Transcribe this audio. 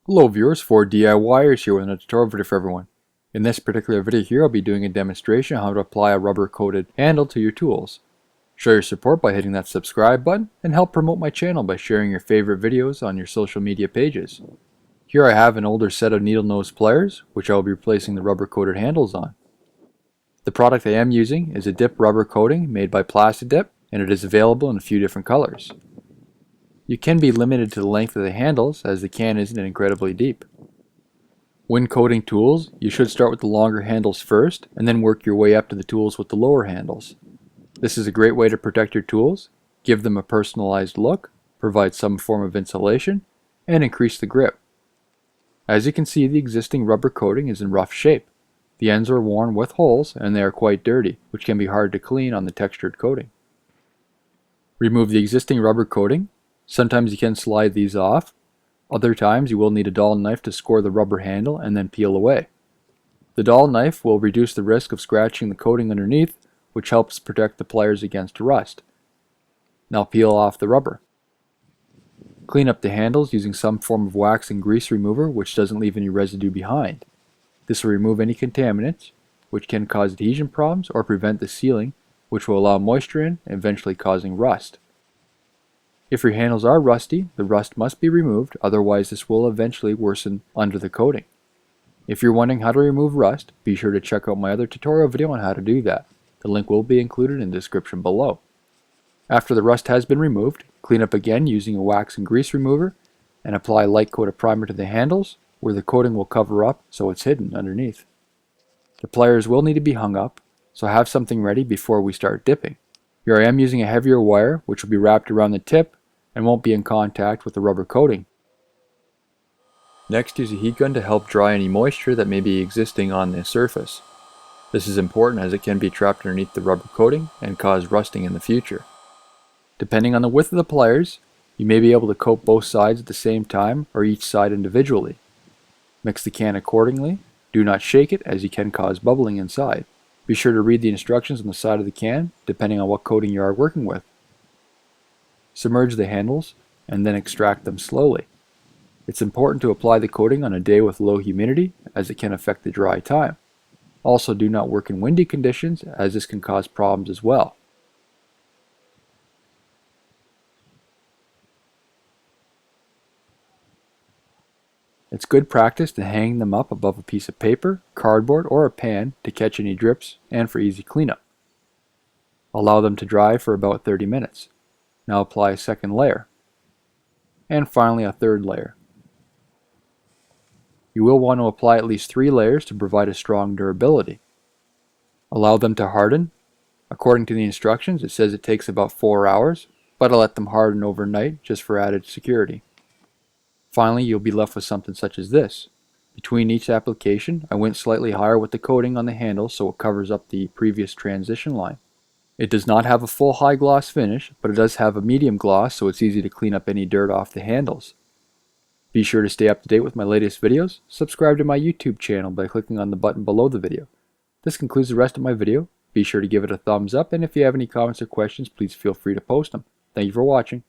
Hello viewers, 4DIYers here with a tutorial video for everyone. In this particular video here, I'll be doing a demonstration on how to apply a rubber coated handle to your tools. Show your support by hitting that subscribe button and help promote my channel by sharing your favorite videos on your social media pages. Here I have an older set of needle nose pliers, which I will be replacing the rubber coated handles on. The product I am using is a dip rubber coating made by Plasti Dip, and it is available in a few different colors. You can be limited to the length of the handles as the can isn't incredibly deep. When coating tools, you should start with the longer handles first and then work your way up to the tools with the lower handles. This is a great way to protect your tools, give them a personalized look, provide some form of insulation, and increase the grip. As you can see, the existing rubber coating is in rough shape. The ends are worn with holes and they are quite dirty, which can be hard to clean on the textured coating. Remove the existing rubber coating. Sometimes you can slide these off. Other times you will need a dull knife to score the rubber handle and then peel away. The dull knife will reduce the risk of scratching the coating underneath, which helps protect the pliers against rust. Now peel off the rubber. Clean up the handles using some form of wax and grease remover which doesn't leave any residue behind. This will remove any contaminants, which can cause adhesion problems or prevent the sealing, which will allow moisture in, eventually causing rust. If your handles are rusty, the rust must be removed, otherwise this will eventually worsen under the coating. If you're wondering how to remove rust, be sure to check out my other tutorial video on how to do that. The link will be included in the description below. After the rust has been removed, clean up again using a wax and grease remover and apply light coat of primer to the handles where the coating will cover up so it's hidden underneath. The pliers will need to be hung up, so have something ready before we start dipping. Here I am using a heavier wire which will be wrapped around the tip and won't be in contact with the rubber coating. Next, use a heat gun to help dry any moisture that may be existing on the surface. This is important as it can be trapped underneath the rubber coating and cause rusting in the future. Depending on the width of the pliers, you may be able to coat both sides at the same time or each side individually. Mix the can accordingly. Do not shake it as you can cause bubbling inside. Be sure to read the instructions on the side of the can depending on what coating you are working with. Submerge the handles and then extract them slowly. It's important to apply the coating on a day with low humidity as it can affect the dry time. Also, do not work in windy conditions as this can cause problems as well. It's good practice to hang them up above a piece of paper, cardboard, or a pan to catch any drips and for easy cleanup. Allow them to dry for about 30 minutes. Now apply a second layer. And finally a third layer. You will want to apply at least 3 layers to provide a strong durability. Allow them to harden. According to the instructions, it says it takes about 4 hours, but I'll let them harden overnight just for added security. Finally, you'll be left with something such as this. Between each application, I went slightly higher with the coating on the handle so it covers up the previous transition line. It does not have a full high gloss finish, but it does have a medium gloss so it's easy to clean up any dirt off the handles. Be sure to stay up to date with my latest videos. Subscribe to my YouTube channel by clicking on the button below the video. This concludes the rest of my video. Be sure to give it a thumbs up, and if you have any comments or questions, please feel free to post them. Thank you for watching.